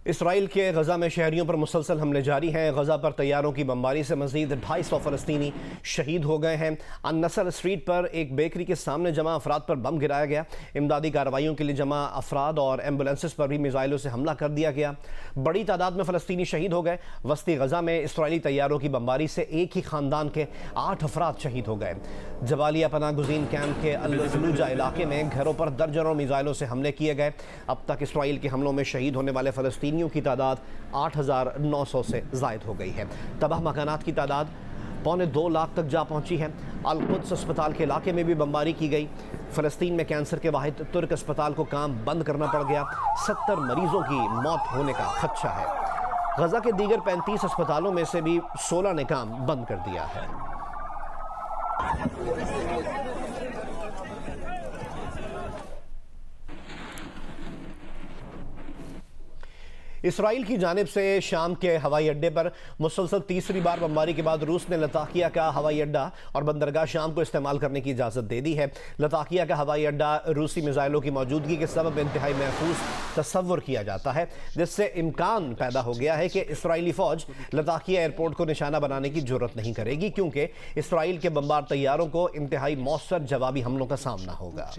Israel के गजा में शहरियों पर मुसलसल हमले जारी हैं। गजा पर तैयारों की बमबारी से मजीद 250 फ़लस्तीनी शहीद हो गए हैं। अन-नसर स्ट्रीट पर एक बेकरी के सामने जमा अफराद पर बम गिराया गया। इमदादी कार्रवाइयों के लिए जमा अफराद और एम्बुलेंसेस पर भी मिसाइलों से हमला कर दिया गया। बड़ी तादाद में फ़लस्तीनी शहीद हो गए। वस्ती गजा में इसराइली तैयारों की बमबारी से एक ही ख़ानदान के 8 अफराद शहीद हो गए। जबालिया पनाह गुज़ीन कैंप के अल-फलूजा इलाके में घरों पर दर्जनों मिसाइलों से हमले किए गए। अब तक इसराइल के हमलों में शहीद होने वाले फ़लस्तीनियों की तादाद 8,900 से ज़ायद हो गई है। तबाह मकानात की तादाद 2.25 लाख तक जा पहुंची है। अल-कुद्स अस्पताल के इलाके में भी बमबारी की गई। फ़लस्तीन में कैंसर के वाहिद तुर्क अस्पताल को काम बंद करना पड़ गया। 70 मरीजों की मौत होने का खदशा है। गजा के दीगर 35 अस्पतालों में से भी 16 ने काम बंद कर दिया है। इसराइल की जानिब से शाम के हवाई अड्डे पर मुसलसल तीसरी बार बमबारी के बाद रूस ने लताकिया का हवाई अड्डा और बंदरगाह शाम को इस्तेमाल करने की इजाज़त दे दी है। लताकिया का हवाई अड्डा रूसी मिसाइलों की मौजूदगी के सबब इंतहाई महफूज तस्वुर किया जाता है, जिससे इम्कान पैदा हो गया है कि इसराइली फ़ौज लताकिया एयरपोर्ट को निशाना बनाने की जरूरत नहीं करेगी, क्योंकि इसराइल के बमबार तैयारों को इंतहाई मौसर जवाबी हमलों का सामना होगा।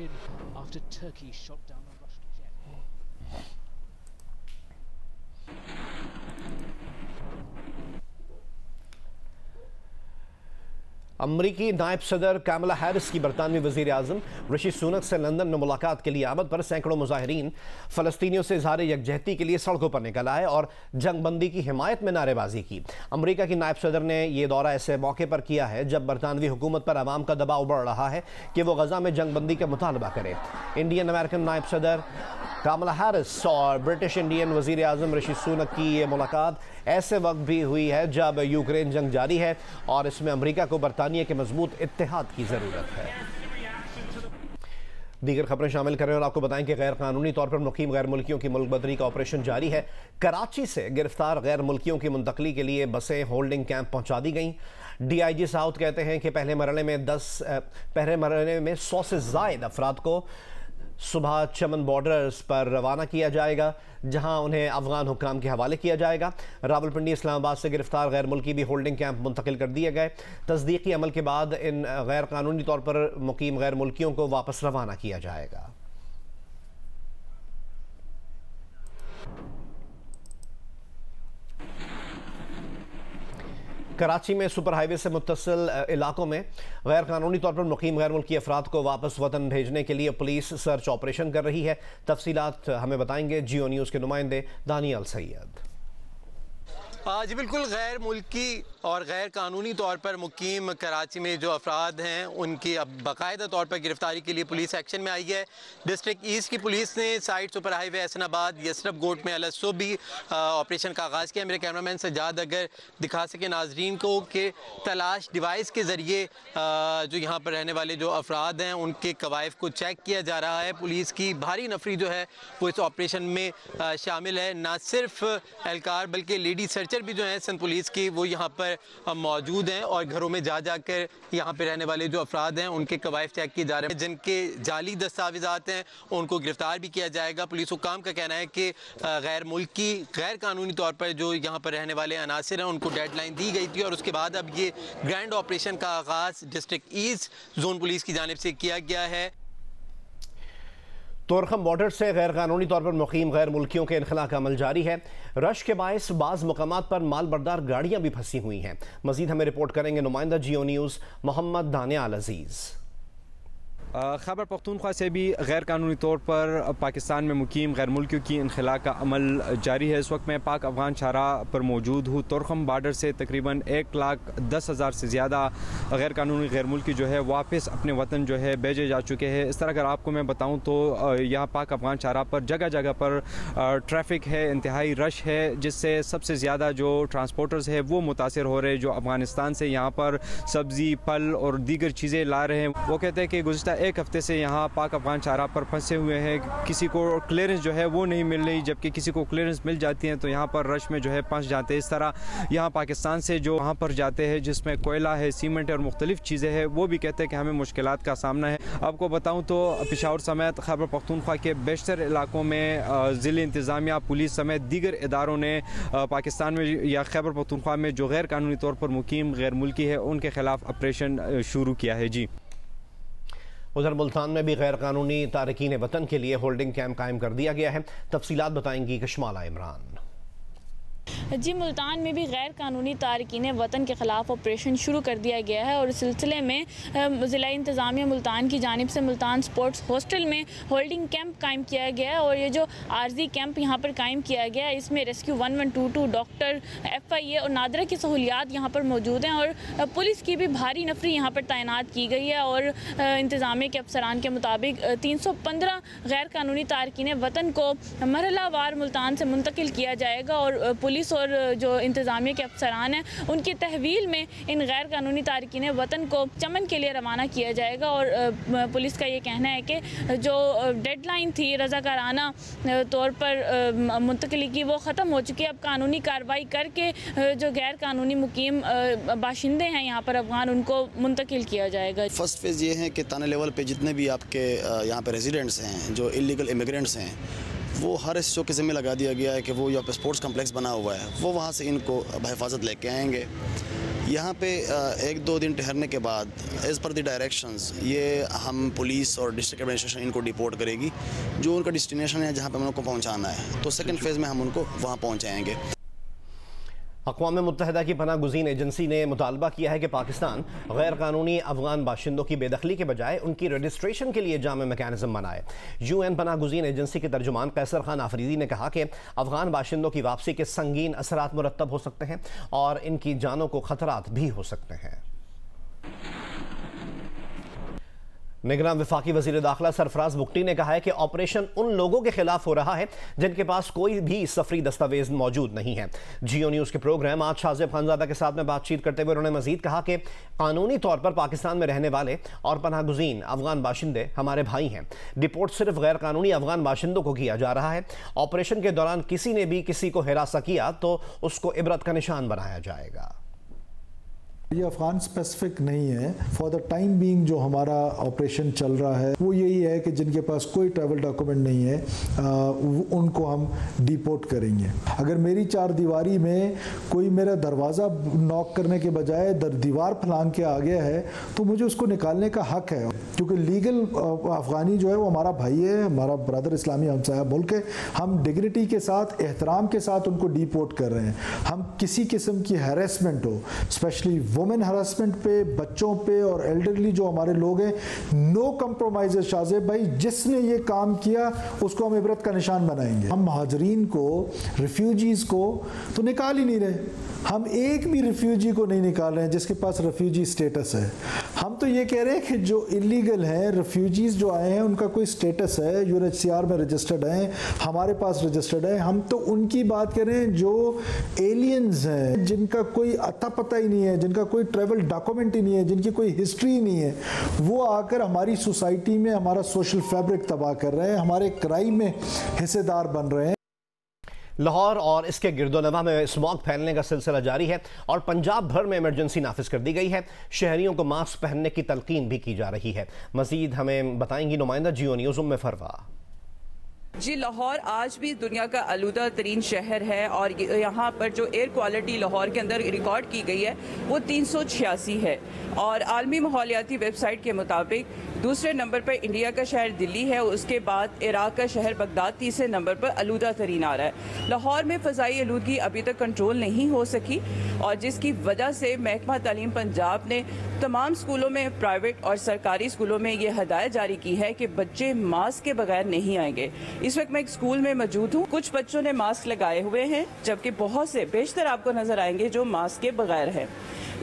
अमरीकी नायब सदर कामला हैरिस की बरतानवी वज़ीर आज़म ऋषि सुनक से लंदन में मुलाकात के लिए आमद पर सैकड़ों मुजाहिरीन फ़लस्तीनियों से इज़हार यकजहती के लिए सड़कों पर निकल आए और जंगबंदी की हिमायत में नारेबाजी की। अमरीका की नायब सदर ने यह दौरा ऐसे मौके पर किया है जब बरतानवी हुकूमत पर आवाम का दबाव बढ़ रहा है कि वो गजा में जंगबंदी का मुतालबा करे। इंडियन अमेरिकन नायब सदर कामला हैरिस और ब्रिटिश इंडियन वज़ीर आज़म ऋषि सुनक की ये मुलाकात ऐसे वक्त भी हुई है जब यूक्रेन जंग जारी है और इसमें अमरीका को बरतानिया के मजबूत इत्तेहाद की ज़रूरत है। दीगर खबरें शामिल करें और आपको बताएं कि गैर कानूनी तौर पर मुकीम गैर मुल्कियों की मुल्क बदरी का ऑपरेशन जारी है। कराची से गिरफ्तार गैर मुल्कियों की मुंतकली के लिए बसें होल्डिंग कैंप पहुंचा दी गई। DIG साउथ कहते हैं कि पहले मरहले में 100 से ज़ायद अफराद को सुबह चमन बॉर्डर्स पर रवाना किया जाएगा, जहां उन्हें अफगान हुक्काम के हवाले किया जाएगा। रावलपिंडी इस्लामाबाद से गिरफ्तार गैर मुल्की भी होल्डिंग कैंप मुंतकिल कर दिए गए। तस्दीकी अमल के बाद इन गैर कानूनी तौर पर मुकीम गैर मुल्कियों को वापस रवाना किया जाएगा। कराची में सुपर हाईवे से मुत्तसिल इलाकों में गैर कानूनी तौर पर मुकीम गैर मुल्की अफराद को वापस वतन भेजने के लिए पुलिस सर्च ऑपरेशन कर रही है। तफसीलात हमें बताएंगे जियो न्यूज़ के नुमाइंदे दानियल सैयद। जी बिल्कुल, गैर मुल्की और गैर कानूनी तौर पर मुकीम कराची में जो अफराद हैं उनकी अब बाकायदा तौर पर गिरफ्तारी के लिए पुलिस एक्शन में आई है। डिस्ट्रिक्ट ईस्ट की पुलिस ने साइड सुपर हाईवे एहसनाबाद यसरफ गोट में अलसुबह भी ऑपरेशन का आगाज़ किया। मेरे कैमरामैन सज्जाद अगर दिखा सके नाजरीन को कि तलाश डिवाइस के ज़रिए जो यहाँ पर रहने वाले जो अफराद हैं उनके कवायफ को चेक किया जा रहा है। पुलिस की भारी नफरी जो है वो इस ऑपरेशन में शामिल है। ना सिर्फ एहलकार बल्कि लेडी सर्चर भी जो है सिंध पुलिस की वो यहाँ पर मौजूद हैं और घरों में जा जाकर यहाँ पे रहने वाले जो अफराद हैं उनके कवायफ चेक किए जा रहे हैं। जिनके जाली दस्तावेज़ात हैं उनको गिरफ्तार भी किया जाएगा। पुलिस हुक्काम का कहना है कि गैर मुल्की गैर कानूनी तौर पर जो यहाँ पर रहने वाले अनासिर हैं उनको डेडलाइन दी गई थी और उसके बाद अब ये ग्रैंड ऑपरेशन का आगाज़ डिस्ट्रिक्ट ईस्ट जोन पुलिस की जानिब से किया गया है। तोरखम बॉर्डर से गैर कानूनी तौर पर मुकीम गैर मुल्कियों के इनखला का अमल जारी है। रश के बायस बाज़ मकामात पर माल बरदार गाड़ियाँ भी फंसी हुई हैं। मजीद हमें रिपोर्ट करेंगे नुमाइंदा जियो न्यूज़ मोहम्मद दानियाल अजीज़। खैबर पख्तूनख्वा से भी गैर कानूनी तौर पर पाकिस्तान में मुकीम गैर मुल्कियों की इनखला का अमल जारी है। इस वक्त मैं पाक अफगान शाहराह पर मौजूद हूँ। तोरखम बॉर्डर से तकरीबन 1,10,000 से ज़्यादा गैर कानूनी गैर मुल्की जो है वापस अपने वतन जो है भेजे जा चुके हैं। इस तरह अगर आपको मैं बताऊँ तो यहाँ पाक अफगान शाहराह पर जगह जगह पर ट्रैफिक है, इंतहाई रश है, जिससे सबसे ज़्यादा जो ट्रांसपोर्टर्स है वो मुतासर हो रहे हैं। जो अफगानिस्तान से यहाँ पर सब्ज़ी, फल और दीगर चीज़ें ला रहे हैं वो कहते हैं कि गुज़िश्ता 1 हफ्ते से यहाँ पाक अफगान शाहराह पर फंसे हुए हैं। किसी को क्लियरेंस जो है वो नहीं मिल रही, जबकि किसी को क्लियरेंस मिल जाती है तो यहाँ पर रश में जो है फंस जाते हैं। इस तरह यहाँ पाकिस्तान से जो वहाँ पर जाते हैं जिसमें कोयला है, सीमेंट है और मुख्तलिफ चीज़ें हैं, वो भी कहते हैं कि हमें मुश्किलात का सामना है। आपको बताऊँ तो पेशावर समेत खैबर पख्तूनख्वा के बेशतर इलाकों में ज़िले इंतज़ामिया, पुलिस समेत दीगर इदारों ने पाकिस्तान में या खैबर पख्तूनख्वा में जो गैर कानूनी तौर पर मुकीम गैर मुल्की है उनके खिलाफ ऑपरेशन शुरू किया है। जी, उधर मुल्तान में भी गैर कानूनी तारकीन वतन के लिए होल्डिंग कैंप कायम कर दिया गया है। तफसीलात बताएंगी कशमाला इमरान। जी, मुल्तान में भी गैर कानूनी तारकीन वतन के ख़िलाफ़ ऑपरेशन शुरू कर दिया गया है और इस सिलसिले में ज़िला इंतज़ामिया मुल्तान की जानिब से मुल्तान स्पोर्ट्स हॉस्टल में होल्डिंग कैंप कायम किया गया है। और ये जो आर्जी कैंप यहाँ पर कायम किया गया है इसमें रेस्क्यू 1122 डॉक्टर, FIA और नादरा की सहूलियात यहाँ पर मौजूद हैं और पुलिस की भी भारी नफरी यहाँ पर तैनात की गई है। और इंतज़ामिया के अफसरान के मुताबिक 315 गैर कानूनी तारकीन वतन को मरहलावार मुल्तान से मुंतकिल किया जाएगा और पुलिस और जो इंतज़ामिया के अफसरान हैं उनकी तहवील में इन गैर कानूनी तारकीन वतन को चमन के लिए रवाना किया जाएगा। और पुलिस का ये कहना है कि जो डेडलाइन थी रज़ाकाराना तौर पर मुंतकिली की वो ख़त्म हो चुकी है। अब कानूनी कार्रवाई करके जो गैर कानूनी मुकीम बाशिंदे हैं यहाँ पर अफगान, उनको मुंतकिल किया जाएगा। फर्स्ट फेज़ ये है कि थाना लेवल पे जितने भी आपके यहाँ पे रेजिडेंट्स हैं, जो इलीगल इमिग्रेंट्स हैं, वो हर SHO के ज़िम्मे लगा दिया गया है कि वो यहाँ पे स्पोर्ट्स कम्प्लेक्स बना हुआ है, वो वहाँ से इनको बहिफाजत लेके आएंगे। यहाँ पे 1-2 दिन ठहरने के बाद एज़ पर द डायरेक्शंस ये हम पुलिस और डिस्ट्रिक्ट एडमिनिस्ट्रेशन इनको डिपोर्ट करेगी जो उनका डेस्टिनेशन है जहाँ पे हम उनको पहुँचाना है। तो सेकंड फेज़ में हम उनको वहाँ पहुँचाएँगे। अक़वाम मुत्तहिदा की पनाह गुज़ीन एजेंसी ने मुतालबा किया है कि पाकिस्तान गैर कानूनी अफगान बाशिंदों की बेदखली के बजाय उनकी रजिस्ट्रेशन के लिए जामे मैकेनिज़्म बनाए। UN पनाह गुज़ीन एजेंसी के तर्जुमान कैसर खान आफरीदी ने कहा कि अफगान बाशिंदों की वापसी के संगीन असरात मुरत्तब हो सकते हैं और इनकी जानों को ख़तरात भी हो सकते हैं। निगरान वफाकी वज़ीर दाखिला सरफराज बुगटी ने कहा है कि ऑपरेशन उन लोगों के खिलाफ हो रहा है जिनके पास कोई भी सफरी दस्तावेज मौजूद नहीं है। जियो न्यूज़ के प्रोग्राम आज शाज़िब खानज़ादा के साथ में बातचीत करते हुए उन्होंने मजीद कहा कि कानूनी तौर पर पाकिस्तान में रहने वाले और पनाह गुज़ीन अफगान बाशिंदे हमारे भाई हैं। डिपोर्ट सिर्फ गैर कानूनी अफगान बाशिंदों को किया जा रहा है। ऑपरेशन के दौरान किसी ने भी किसी को हिरासा किया तो उसको इबरत का निशान बनाया जाएगा। ये अफगान स्पेसिफिक नहीं है। फॉर द टाइम बीइंग जो हमारा ऑपरेशन चल रहा है वो यही है कि जिनके पास कोई ट्रैवल डॉक्यूमेंट नहीं है उनको हम डिपोर्ट करेंगे। अगर मेरी 4 दीवारी में कोई मेरा दरवाज़ा नॉक करने के बजाय दीवार फलांग के आ गया है तो मुझे उसको निकालने का हक है, क्योंकि लीगल अफगानी जो है वो हमारा भाई है, हमारा ब्रदर, इस्लामी हमसाया मुल्क है। हम डिग्निटी के साथ, एहतराम के साथ उनको डिपोर्ट कर रहे हैं। हम किसी किस्म की हैरेसमेंट हो, स्पेशली वुमेन हरासमेंट पे, बच्चों पे और एल्डरली जो हमारे लोग हैं, नो कम्प्रोमाइज शाज़ेब भाई। जिसने ये काम किया उसको हम इबरत का निशान बनाएंगे। हम महाजरीन को, रिफ्यूजीज़ को तो निकाल ही नहीं रहे। हम एक भी रिफ्यूजी को नहीं निकाल रहे हैं जिसके पास रिफ्यूजी स्टेटस है। हम तो ये कह रहे हैं कि जो इलीगल हैं, रिफ्यूजीज़ जो आए हैं उनका कोई स्टेटस है, UNHCR में रजिस्टर्ड हैं, हमारे पास रजिस्टर्ड है। हम तो उनकी बात कर रहे हैं जो एलियंस हैं, जिनका कोई अता पता ही नहीं है, जिनका कोई ट्रैवल डॉक्यूमेंट ही नहीं है, जिनकी कोई हिस्ट्री ही नहीं है। वो आकर हमारी सोसाइटी में हमारा सोशल फैब्रिक तबाह कर रहे हैं, हमारे क्राइम में हिस्सेदार बन रहे हैं। लाहौर और इसके गिरदोनवा में स्मॉग फैलने का सिलसिला जारी है और पंजाब भर में इमरजेंसी नाफिज कर दी गई है। शहरियों को मास्क पहनने की तलकीन भी की जा रही है। मजीद हमें बताएंगी नुमाइंदा जियो न्यूज़ उम्मे फरवा। जी, लाहौर आज भी दुनिया का आलूदा तरीन शहर है और यहाँ पर जो एयर क्वालिटी लाहौर के अंदर रिकॉर्ड की गई है वो 386 है और आलमी माहौलियाती वेबसाइट के मुताबिक दूसरे नंबर पर इंडिया का शहर दिल्ली है, उसके बाद इराक का शहर बगदाद तीसरे नंबर पर आलूदा तरीन आ रहा है। लाहौर में फ़ज़ाई आलूदगी अभी तक कंट्रोल नहीं हो सकी और जिसकी वजह से महकमा तालीम पंजाब ने तमाम स्कूलों में, प्राइवेट और सरकारी स्कूलों में ये हदायत जारी की है कि बच्चे मास्क के बगैर नहीं आएंगे। इस वक्त मैं एक स्कूल में मौजूद हूँ। कुछ बच्चों ने मास्क लगाए हुए हैं जबकि बहुत से बेशतर आपको नजर आएंगे जो मास्क के बगैर है।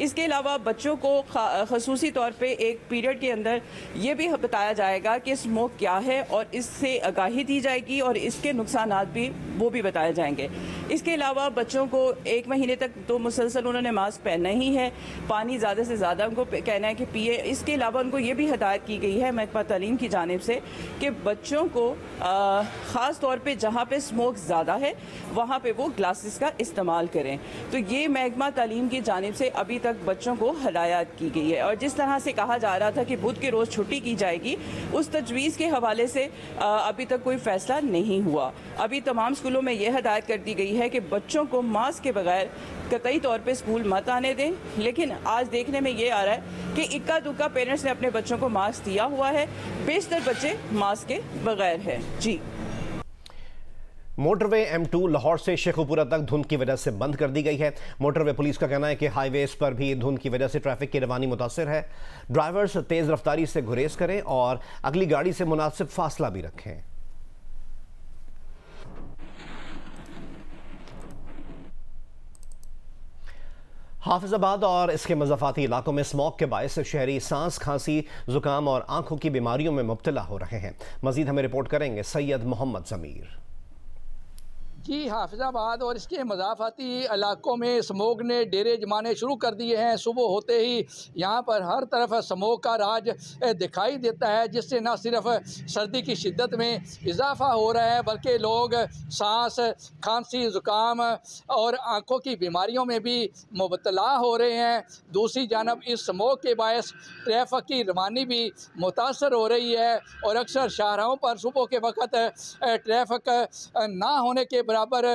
इसके अलावा बच्चों को खसूसी तौर पे एक पीरियड के अंदर ये भी बताया जाएगा कि स्मोक क्या है और इससे आगाही दी जाएगी और इसके नुकसानात भी वो भी बताए जाएंगे। इसके अलावा बच्चों को 1 महीने तक तो मुसलसल उन्होंने मास्क पहनना ही है, पानी ज़्यादा से ज़्यादा उनको कहना है कि पिए। इसके अलावा उनको ये भी हदायत की गई है महकमा तालीम की जानिब से कि बच्चों को ख़ास तौर पे जहाँ पे स्मोक ज़्यादा है वहाँ पे वो ग्लासेस का इस्तेमाल करें। तो ये महकमा तालीम की जानिब से अभी तक बच्चों को हदायत की गई है। और जिस तरह से कहा जा रहा था कि बुध के रोज़ छुट्टी की जाएगी, उस तजवीज़ के हवाले से अभी तक कोई फ़ैसला नहीं हुआ। अभी तमाम स्कूलों में यह हदायत कर दी गई है कि बच्चों को मास्क के बगैर कतई तौर पे स्कूल मत आने दें। लेकिन आज देखने में ये आ रहा है कि इक्का दुक्का पेरेंट्स ने अपने बच्चों को मास्क दिया हुआ है, बेशतर बच्चे मास्क के बगैर हैं। जी। मोटरवे M2 लाहौर से शेखुपुरा तक धुंध की वजह से बंद कर दी गई है। मोटरवे पुलिस का कहना है कि हाईवेज पर भी धुंध की वजह से ट्रैफिक की रवानी मुतासिर है। ड्राइवर्स तेज रफ्तारी से गुरेज करें और अगली गाड़ी से मुनासिब फासला भी रखें। हाफिजाबाद और इसके मज़ाफ़ाती इलाकों में स्मॉग के बायस शहरी सांस, खांसी, जुकाम और आंखों की बीमारियों में मुब्तला हो रहे हैं। मजीद हमें रिपोर्ट करेंगे सैयद मोहम्मद ज़मीर। जी, हाफिजाबाद और इसके मज़ाफ़ाती इलाकों में स्मोक ने डेरे जमाने शुरू कर दिए हैं। सुबह होते ही यहाँ पर हर तरफ स्मोक का राज दिखाई देता है, जिससे न सिर्फ सर्दी की शिद्दत में इजाफ़ा हो रहा है बल्कि लोग सांस, खांसी, ज़ुकाम और आँखों की बीमारियों में भी मुबतला हो रहे हैं। दूसरी जानब इस स्मोक के बायस ट्रैफिक की रवानी भी मुतासर हो रही है और अक्सर शाहराहों पर सुबह के वक़्त ट्रैफिक ना होने के बराबर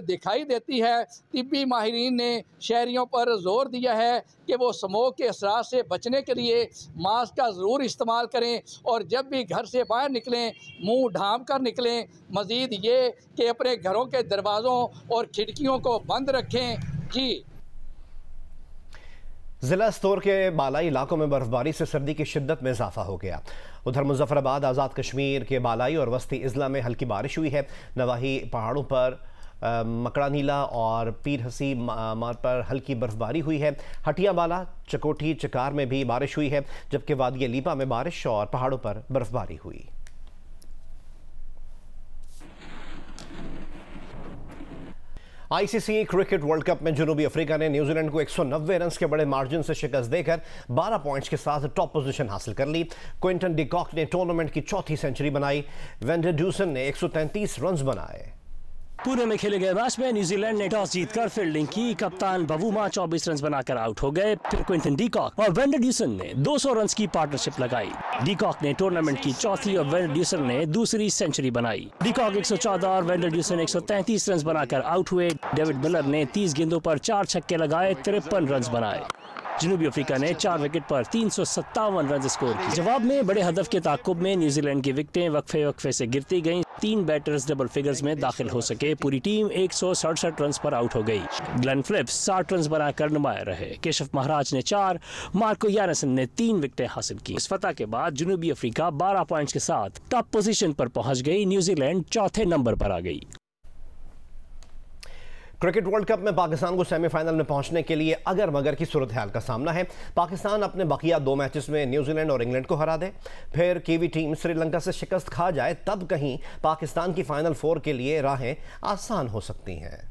दिखाई देती है। तिब्बी माहिरीन ने शहरियों पर जोर दिया है कि वो स्मोक के असरार से बचने के लिए मास्क का ज़रूर इस्तेमाल करें और जब भी घर से बाहर निकलें मुंह ढांप कर निकलें। मज़ीद ये कि अपने घरों के दरवाज़ों और खिड़कियों को बंद रखें। जी। ज़िला स्तौर के बालाई इलाकों में बर्फबारी से सर्दी की शिद्दत में इजाफा हो गया। उधर मुजफ्फराबाद, आज़ाद कश्मीर के बालाई और वस्ती इज़ला में हल्की बारिश हुई है। नवाही पहाड़ों पर मकड़ा नीला और पीर हसी मार्ग पर हल्की बर्फबारी हुई है। हटियाबाला, चकोठी, चकार में भी बारिश हुई है, जबकि वादिया लीपा में बारिश और पहाड़ों पर बर्फबारी हुई। ICC क्रिकेट वर्ल्ड कप में जनूबी अफ्रीका ने न्यूजीलैंड को 190 रन के बड़े मार्जिन से शिकस्त देकर 12 पॉइंट्स के साथ टॉप पोजीशन हासिल कर ली। क्विंटन डिकॉक ने टूर्नामेंट की चौथी सेंचुरी बनाई। वेंडर ड्यूसन ने 133 रन बनाए। पुणे में खेले गए मैच में न्यूजीलैंड ने टॉस जीतकर फील्डिंग की। कप्तान बवुमा 24 रन बनाकर आउट हो गए। फिर क्विंटन डिकॉक और वेंडर ड्यूसन ने 200 रन की पार्टनरशिप लगाई। डिकॉक ने टूर्नामेंट की चौथी और वेंडर ड्यूसन ने दूसरी सेंचुरी बनाई। डिकॉक 114 और वेंडर ड्यूसन 133 रन बनाकर आउट हुए। डेविड मिलर ने 30 गेंदों पर 4 छक्के लगाए, 53 रन बनाए। जनूबी अफ्रीका ने 4 विकेट पर 357 रन स्कोर किए। जवाब में बड़े हदफ के ताकुब में न्यूजीलैंड की विकेटें वक्फे से गिरती गईं। 3 बैटर्स डबल फिगर्स में दाखिल हो सके। पूरी टीम 167 रन पर आउट हो गई। ग्लेन फिलिप्स 60 रन बनाकर नुमाया रहे। केशव महाराज ने 4, मार्को यानसन ने 3 विकेटें हासिल की। इस फतह के बाद जनूबी अफ्रीका 12 पॉइंट्स के साथ टॉप पोजीशन पर पहुंच गई। न्यूजीलैंड चौथे नंबर पर आ गई। क्रिकेट वर्ल्ड कप में पाकिस्तान को सेमीफाइनल में पहुंचने के लिए अगर मगर की सूरत हाल का सामना है। पाकिस्तान अपने बकिया 2 मैचेस में न्यूजीलैंड और इंग्लैंड को हरा दे, फिर कीवी टीम श्रीलंका से शिकस्त खा जाए, तब कहीं पाकिस्तान की फाइनल 4 के लिए राहें आसान हो सकती हैं।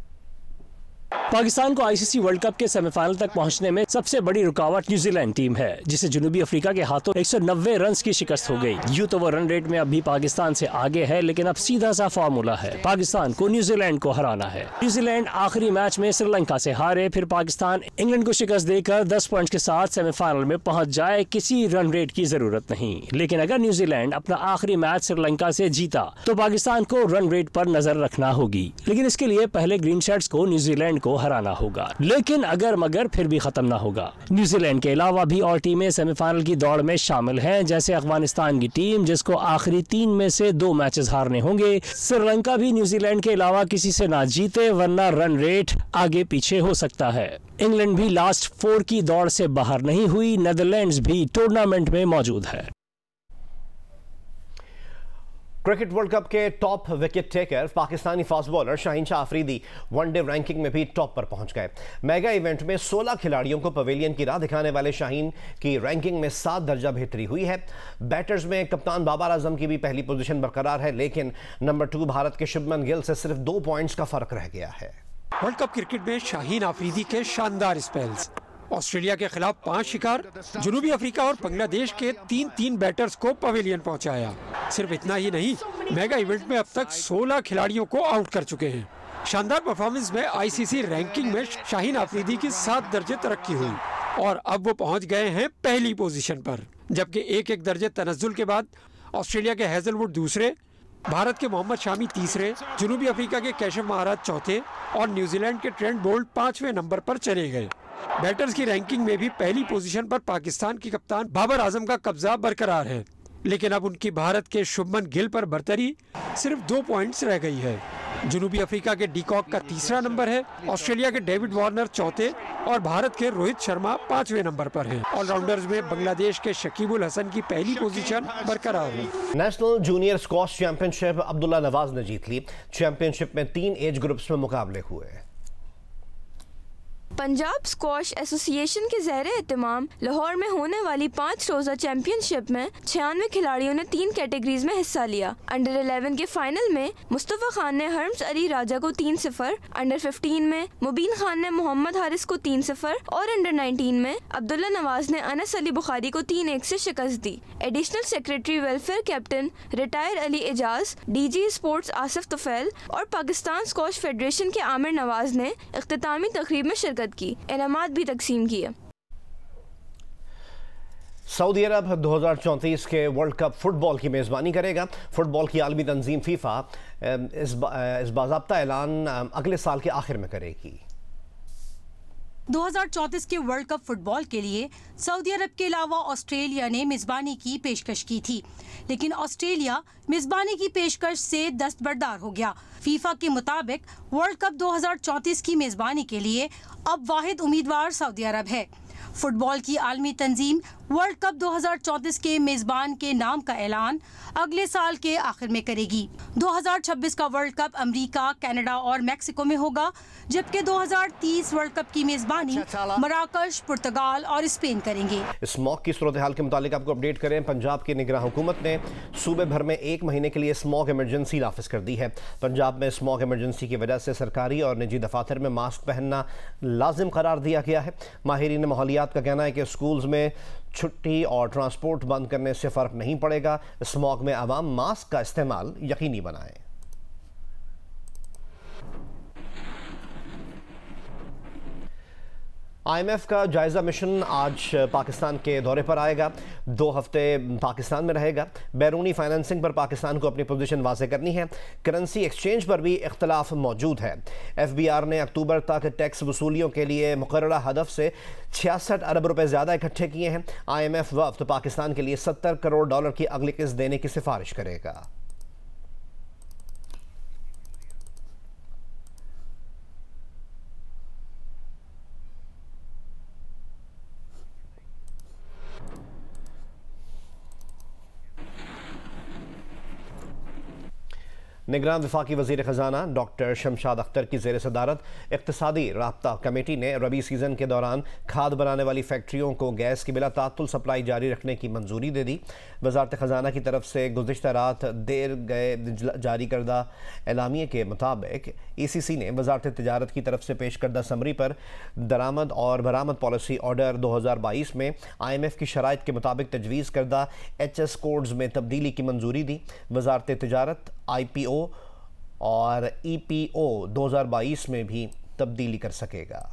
पाकिस्तान को ICC वर्ल्ड कप के सेमीफाइनल तक पहुंचने में सबसे बड़ी रुकावट न्यूजीलैंड टीम है, जिसे जनूबी अफ्रीका के हाथों 190 रन की शिकस्त हो गई। यूं तो वो रन रेट में अभी पाकिस्तान से आगे है, लेकिन अब सीधा सा फार्मूला है, पाकिस्तान को न्यूजीलैंड को हराना है। न्यूजीलैंड आखिरी मैच में श्रीलंका से हारे, फिर पाकिस्तान इंग्लैंड को शिकस्त देकर 10 पॉइंट्स के साथ सेमीफाइनल में पहुंच जाए, किसी रन रेट की जरूरत नहीं। लेकिन अगर न्यूजीलैंड अपना आखिरी मैच श्रीलंका से जीता तो पाकिस्तान को रन रेट पर नजर रखना होगी, लेकिन इसके लिए पहले ग्रीन शर्ट्स को न्यूजीलैंड को हराना होगा। लेकिन अगर मगर फिर भी खत्म ना होगा। न्यूजीलैंड के अलावा भी और टीमें सेमीफाइनल की दौड़ में शामिल हैं, जैसे अफगानिस्तान की टीम जिसको आखिरी 3 में से 2 मैचेस हारने होंगे। श्रीलंका भी न्यूजीलैंड के अलावा किसी से ना जीते, वरना रन रेट आगे पीछे हो सकता है। इंग्लैंड भी लास्ट 4 की दौड़ से बाहर नहीं हुई। नीदरलैंड्स भी टूर्नामेंट में मौजूद है। क्रिकेट वर्ल्ड कप के top wicket taker Pakistani fast bowler Shaheen Shah Afridi one day ranking में भी टॉप पर पहुंच गए। मेगा इवेंट में 16 खिलाड़ियों को पवेलियन की राह दिखाने वाले शाहीन की रैंकिंग में 7 दर्जा बेहतरी हुई है। बैटर्स में कप्तान बाबर आजम की भी पहली पोजीशन बरकरार है, लेकिन नंबर 2 भारत के शुभमन गिल से सिर्फ 2 पॉइंट्स का फर्क रह गया है। वर्ल्ड कप क्रिकेट में शाहीन अफरीदी के शानदार स्पेल्स, ऑस्ट्रेलिया के खिलाफ 5 शिकार, जनूबी अफ्रीका और बांग्लादेश के 3 बैटर्स को पवेलियन पहुंचाया। सिर्फ इतना ही नहीं, मेगा इवेंट में अब तक 16 खिलाड़ियों को आउट कर चुके हैं। शानदार परफॉर्मेंस में आईसीसी रैंकिंग में शाहीन अफरीदी की 7 दर्जे तरक्की हुई और अब वो पहुंच गए हैं पहली पोजीशन पर, जबकि एक दर्जे तनज़्ज़ुल के बाद ऑस्ट्रेलिया के हेजलवुड दूसरे, भारत के मोहम्मद शामी तीसरे, जनूबी अफ्रीका के कैशव महाराज चौथे और न्यूजीलैंड के ट्रेंट बोल्ट 5वें नंबर पर चले गए। बैटर्स की रैंकिंग में भी पहली पोजीशन पर पाकिस्तान की कप्तान बाबर आजम का कब्जा बरकरार है, लेकिन अब उनकी भारत के शुभमन गिल पर बरतरी सिर्फ 2 पॉइंट्स रह गई है। जनूबी अफ्रीका के डीकॉक का 3रा नंबर है, ऑस्ट्रेलिया के डेविड वार्नर चौथे और भारत के रोहित शर्मा 5वें नंबर पर हैं। ऑलराउंडर्स में बांग्लादेश के शकीबुल हसन की पहली पोजीशन बरकरार है। National junior squash championship Abdullah Nawaz ने जीत ली। चैंपियनशिप में 3 एज ग्रुप्स में मुकाबले हुए। पंजाब स्क्वॉश एसोसिएशन के ज़ेरे एहतमाम लाहौर में होने वाली 5 रोज़ा चैंपियनशिप में 96 खिलाड़ियों ने 3 कैटेगरीज में हिस्सा लिया। अंडर 11 के फाइनल में मुस्तफ़ा खान ने हर्म्स अली राजा को 3-0, अंडर 15 में मुबीन खान ने मोहम्मद हारिस को 3-0 और अंडर 19 में अब्दुल्ला नवाज ने अनस अली बुखारी को 3-1 से शिकस्त दी। Additional secretary welfare captain retire Ali Ejaz, DG sports Asif Tufail और पाकिस्तान स्क्वॉश फेडरेशन के आमिर नवाज ने इख्तितामी तकरीब में शिरकत की, इनामात भी तकसीम किए। सऊदी अरब 2034 के वर्ल्ड कप फुटबॉल की मेज़बानी करेगा। फुटबॉल की आलमी तंजीम फीफा इस बाज़ाब्ता ऐलान अगले साल के आखिर में करेगी। 2034 के वर्ल्ड कप फुटबॉल के लिए सऊदी अरब के अलावा ऑस्ट्रेलिया ने मेज़बानी की पेशकश की थी, लेकिन ऑस्ट्रेलिया मेज़बानी की पेशकश से दस्तबरदार हो गया। फीफा के मुताबिक वर्ल्ड कप 2034 की मेज़बानी के लिए अब वाहिद उम्मीदवार सऊदी अरब है। फुटबॉल की आलमी तंजीम वर्ल्ड कप 2034 के मेज़बान के नाम का ऐलान अगले साल के आखिर में करेगी। 2026 का वर्ल्ड कप अमेरिका, कनाडा और मैक्सिको में होगा, जबकि 2030 वर्ल्ड कप की मेज़बानी मराकश, पुर्तगाल और स्पेन करेंगे। स्मॉग की सूरत हाल के मुतालिक आपको अपडेट करें। पंजाब की निगरान हुकूमत ने सूबे भर में 1 महीने के लिए स्मॉग इमरजेंसी नाफिज कर दी है। पंजाब में स्मॉग इमरजेंसी की वजह से सरकारी और निजी दफातर में मास्क पहनना लाजिम करार दिया गया है। माहिरीन माहौलियात का कहना है कि स्कूल्स में छुट्टी और ट्रांसपोर्ट बंद करने से फ़र्क नहीं पड़ेगा। स्मॉग में आवाम मास्क का इस्तेमाल यकीनी बनाएं। IMF का जायज़ा मिशन आज पाकिस्तान के दौरे पर आएगा। 2 हफ्ते पाकिस्तान में रहेगा। बैरूनी फाइनेंसिंग पर पाकिस्तान को अपनी पोजीशन वाज़े करनी है। करेंसी एक्सचेंज पर भी इख्तलाफ मौजूद है। FBR ने अक्टूबर तक टैक्स वसूलियों के लिए मुकर्ररा हदफ से 66 अरब रुपए ज़्यादा इकट्ठे किए हैं। IMF वफ़द पाकिस्तान के लिए $70 करोड़ की अगली किस्त देने की सिफारिश करेगा। निगरान वफाकी वज़ीर ख़जाना डॉक्टर शमशाद अख्तर की ज़ेर सदारत इक़्तिसादी राब्ता कमेटी ने रबी सीज़न के दौरान खाद बनाने वाली फैक्ट्रियों को गैस की बिला तातुल सप्लाई जारी रखने की मंजूरी दे दी। वज़ारत ख़जाना की तरफ से गुज़िश्ता रात देर गए जारी करदा एलामिये के मुताबिक ECC ने वज़ारत तिजारत की तरफ से पेश करदा समरी पर दरामद और बरामद पॉलिसी ऑर्डर 2022 में IMF की शराइत के मुताबिक तजवीज़ करदा HS कोड्स में तब्दीली की मंजूरी दी। वज़ारत तिजारत IPO और EPO 2022 में भी तब्दीली कर सकेगा।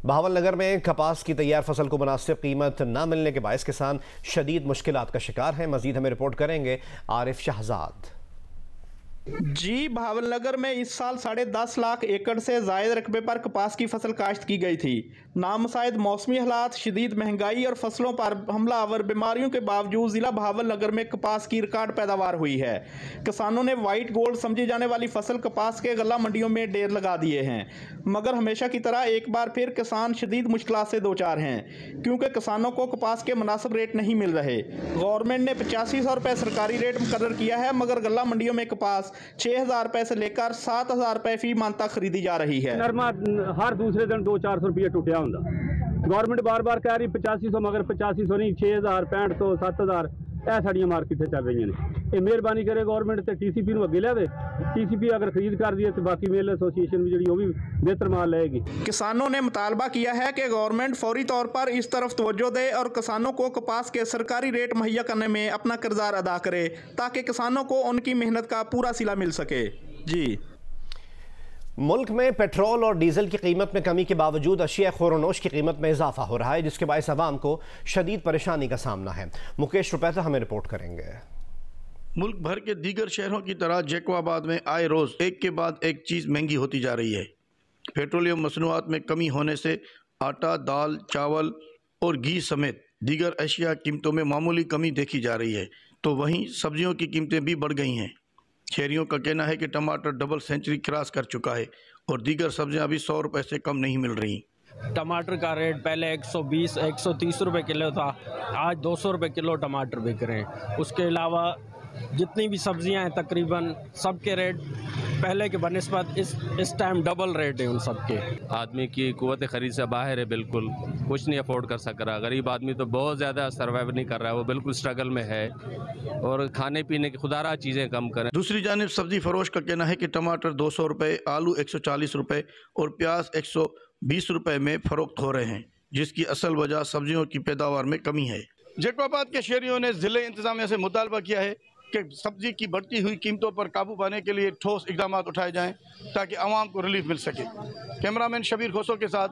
बहावलनगर में कपास की तैयार फसल को मुनासिब कीमत न मिलने के बायस किसान शदीद मुश्किलात का शिकार हैं। मजीद हमें रिपोर्ट करेंगे आरिफ शहजाद। जी, भावलनगर में इस साल 10.5 लाख एकड़ से ज़ायद रकबे पर कपास की फसल काश्त की गई थी। नामुसाइद मौसमी हालात, शदीद महंगाई और फसलों पर हमलावर बीमारियों के बावजूद ज़िला भावलनगर में कपास की रिकॉर्ड पैदावार हुई है। किसानों ने वाइट गोल्ड समझी जाने वाली फसल कपास के गल्ला मंडियों में ढेर लगा दिए हैं, मगर हमेशा की तरह एक बार फिर किसान शदीद मुश्किलात से दो चार हैं, क्योंकि किसानों को कपास के मुनासिब रेट नहीं मिल रहे। गवर्नमेंट ने 8500 रुपये सरकारी रेट मुकर्रर किया है, मगर गल्ला मंडियों में कपास 6000 रुपये से लेकर 7000 रुपये फी मन तक खरीदी जा रही है। नरमा हर दूसरे दिन 200-400 रुपये टुटिया होंदा। गवर्नमेंट बार बार कह रही 8500, मगर 8500 नहीं, 6000, 6500, 7000 ਇਹ ਸਾਡੀਆਂ ਮਾਰਕੀਟਾਂ ਚੱਲ ਰਹੀਆਂ ਨੇ। ਇਹ ਮਿਹਰਬਾਨੀ ਕਰੇ ਗਵਰਨਮੈਂਟ ਤੇ ਟੀਸੀਪੀ ਨੂੰ ਅੱਗੇ ਲਿਆਵੇ। टीसीपी अगर खरीद कर दिए तो बाकी मेल एसोसिएशन भी वो भी बेहतर माल लाएगी। किसानों ने मुतालबा किया है कि गवर्नमेंट फौरी तौर पर इस तरफ तवज्जो दे और किसानों को कपास के सरकारी रेट मुहैया करने में अपना किरदार अदा करे, ताकि किसानों को उनकी मेहनत का पूरा सिला मिल सके। जी, मुल्क में पेट्रोल और डीजल की कीमत में कमी के बावजूद अशिया खुरोनोश की कीमत में इजाफा हो रहा है, जिसके बायस अवाम को शदीद परेशानी का सामना है। मुकेश रुपैता हमें रिपोर्ट करेंगे। मुल्क भर के दीगर शहरों की तरह जैकोबाद में आए रोज़ एक के बाद एक चीज़ महंगी होती जा रही है। पेट्रोलियम मसनूआत में कमी होने से आटा, दाल, चावल और घी समेत दीगर अशिया कीमतों में मामूली कमी देखी जा रही है, तो वहीं सब्जियों की कीमतें भी बढ़ गई हैं। शहरियों का कहना है कि टमाटर डबल सेंचुरी क्रॉस कर चुका है और दीगर सब्जियां अभी 100 रुपये से कम नहीं मिल रही। टमाटर का रेट पहले 120-130 रुपये किलो था, आज 200 रुपये किलो टमाटर बिक रहे हैं। उसके अलावा जितनी भी सब्जियां हैं तकरीबन सबके रेट पहले के बनिस्बत इस टाइम डबल रेट है उन सब के। आदमी की कुव्वत खरीद से बाहर है, बिल्कुल कुछ नहीं अफोर्ड कर सक रहा। गरीब आदमी तो बहुत ज़्यादा सर्वाइव नहीं कर रहा है, वो बिल्कुल स्ट्रगल में है और खाने पीने की खुदारा चीज़ें कम करें। दूसरी जानिब सब्जी फरोश का कहना है कि टमाटर 200 रुपये, आलू 140 रुपये और प्याज 120 रुपये में फ़रोख्त हो रहे हैं, जिसकी असल वजह सब्जियों की पैदावार में कमी है। जैकोबाद के शहरियों ने ज़िले इंतज़ामिया से मुतालबा किया है कि सब्जी की बढ़ती हुई कीमतों पर काबू पाने के लिए ठोस इकदाम उठाए जाएं, ताकि आवाम को रिलीफ मिल सके। कैमरामैन शबीर खोसो के साथ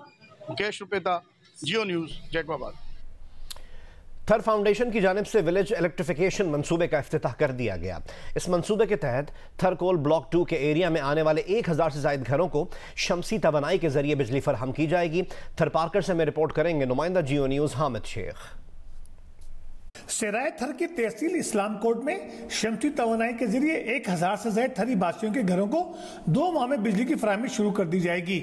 मुकेश रुपेता, जियो न्यूज़, जैकोबाद। थर फाउंडेशन की जानिब से विलेज इलेक्ट्रिफिकेशन मंसूबे का इफ्तिताह कर दिया गया। इस मंसूबे के तहत थरकोल ब्लॉक 2 के एरिया में आने वाले 1000 से ज़ायद घरों को शमसी तवानाई के जरिए बिजली फराहम की जाएगी। थरपारकर से में रिपोर्ट करेंगे नुमाइंदा जियो न्यूज़ हामिद शेख। सराय थर की तहसील इस्लाम कोट में शमसी तवानाई के जरिए 1000 से ज्यादा थरी बासियों के घरों को 2 माह में बिजली की फराहमी शुरू कर दी जाएगी।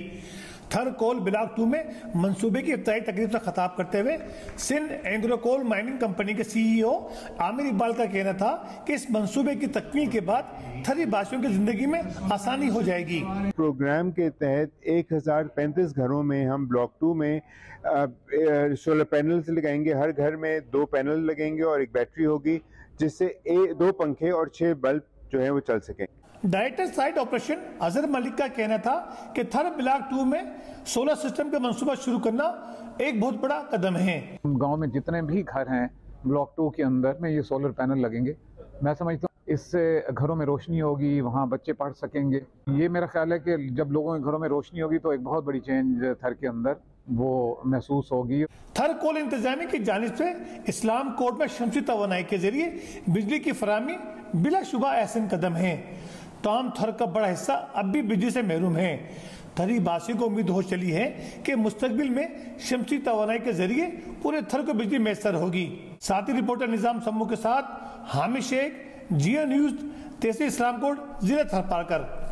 थर कोल ब्लॉक 2 में मंसूबे की इफ्तारी तकरीब से खिताब करते हुए सिंध एग्रोकोल माइनिंग कंपनी के CEO आमिर इकबाल का कहना था कि इस मंसूबे की तकमील के बाद थरी बासियों की जिंदगी में आसानी हो जाएगी। प्रोग्राम के तहत 1035 घरों में हम ब्लॉक 2 में सोलर पैनल्स लगाएंगे। हर घर में 2 पैनल लगेंगे और एक बैटरी होगी, जिससे 2 पंखे और 6 बल्ब जो है वो चल सकें। Director site operation Azhar Malik का कहना था कि थर ब्लॉक 2 में सोलर सिस्टम का मंसूबा शुरू करना एक बहुत बड़ा कदम है। गांव में जितने भी घर हैं ब्लॉक 2 के अंदर में ये सोलर पैनल लगेंगे। मैं समझता हूँ इससे घरों में रोशनी होगी, वहाँ बच्चे पढ़ सकेंगे। ये मेरा ख्याल है कि जब लोगों के घरों में रोशनी होगी तो एक बहुत बड़ी चेंज थर के अंदर वो महसूस होगी। थर कोल इंतजामी की जानिब से इस्लाम कोट में शमसी तवानाई के जरिए बिजली की फराहमी बिलाशुबा एहसन कदम है। तमाम थर का बड़ा हिस्सा अब भी बिजली से महरूम है। थरी बासियों को उम्मीद हो चली है कि मुस्तकबिल में शमसी तवानाई के जरिए पूरे थर को बिजली मैसर होगी। साथी रिपोर्टर निजाम सम्मू के साथ हामिद शेख, जियो न्यूज़, तहसील इस्लाम कोट, जिला थरपारकर।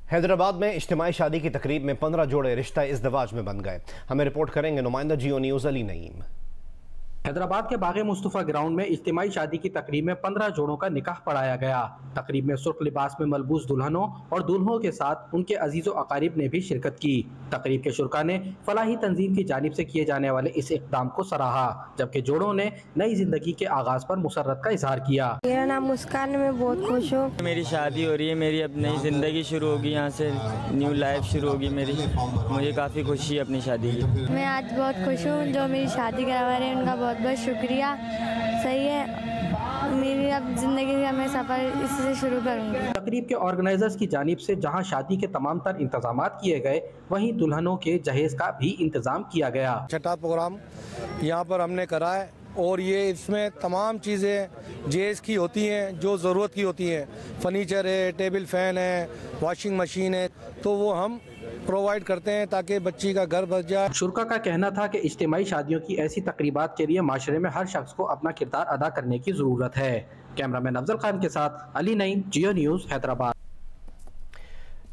हैदराबाद में इज्तिमाई शादी की तकरीब में 15 जोड़े रिश्ता इज़्दिवाज में बन गए। हमें रिपोर्ट करेंगे नुमाइंदा जियो न्यूज़ अली नईम। हैदराबाद के बागे मुस्तफा ग्राउंड में इज्तिमाई शादी की तकरीब में 15 जोड़ों का निकाह पढ़ाया गया। तकरीब में सुर्ख लिबास में मलबूस दुल्हनों और दुल्हों के साथ उनके अजीज़ो अकारिब ने भी शिरकत की। तकरीब के शुरका ने फलाही तंजीम की जानिब से किए जाने वाले इस इक़दाम को सराहा, जबकि जोड़ों ने नई जिंदगी के आगाज पर मुसर्रत का इजहार किया। मेरा नाम मुस्कान है, मैं बहुत खुश हूँ। मेरी शादी हो रही है, मेरी अब नई जिंदगी शुरू होगी, यहाँ से न्यू लाइफ शुरू होगी मेरी। मुझे काफ़ी खुशी है अपनी शादी की। मैं आज बहुत खुश हूँ, जो मेरी शादी करवा रहे हैं उनका बहुत बहुत शुक्रिया। सही है, मेरी अब जिंदगी का मैं सफ़र इसी से शुरू करूँगी। तकरीब के ऑर्गेनाइजर्स की जानिब से जहां शादी के तमाम तर इंतजामात किए गए, वहीं दुल्हनों के जहेज का भी इंतजाम किया गया। छठा प्रोग्राम यहाँ पर हमने करा है और ये इसमें तमाम चीज़ें जेज की होती हैं जो ज़रूरत की होती हैं। फर्नीचर है, टेबल फ़ैन है, वॉशिंग मशीन है, तो वो हम प्रोवाइड करते हैं ताकि बच्ची का घर बच जाए। शुरा का कहना था कि इज्तिमाई शादियों की ऐसी तकरीबात के लिए माशरे में हर शख्स को अपना किरदार अदा करने की ज़रूरत है। कैमरामैन अफजल खान के साथ अली नईम, जियो न्यूज़, हैदराबाद।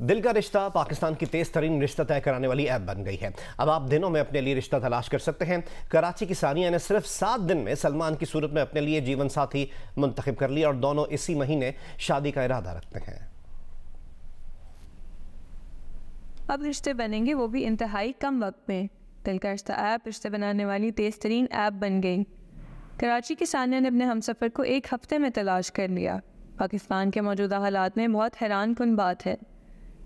दिल का रिश्ता पाकिस्तान की तेज तरीन रिश्ता तय कराने वाली ऐप बन गई है। अब आप दिनों में अपने लिए रिश्ता तलाश कर सकते हैं। कराची की सानिया ने सिर्फ 7 दिन में सलमान की सूरत में अपने लिए जीवन साथी मुंतखब कर लिया और दोनों इसी महीने शादी का इरादा रखते हैं। अब रिश्ते बनेंगे, वो भी इंतहाई कम वक्त में। दिल का रिश्ता ऐप रिश्ते बनाने वाली तेज तरीन ऐप बन गई। कराची की सानिया ने अपने हमसफ़र को 1 हफ्ते में तलाश कर लिया। पाकिस्तान के मौजूदा हालात में बहुत हैरान कुन बात है।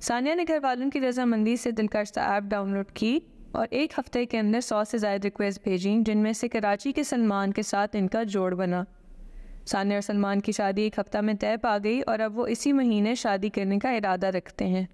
सानिया ने घर वालों की रजामंदी से दिल का रिश्ता ऐप डाउनलोड की और 1 हफ्ते के अंदर 100 से ज़्यादा रिक्वेस्ट भेजी, जिनमें से कराची के सलमान के साथ इनका जोड़ बना। सानिया और सलमान की शादी 1 हफ्ता में तय पा गई और अब वो इसी महीने शादी करने का इरादा रखते हैं।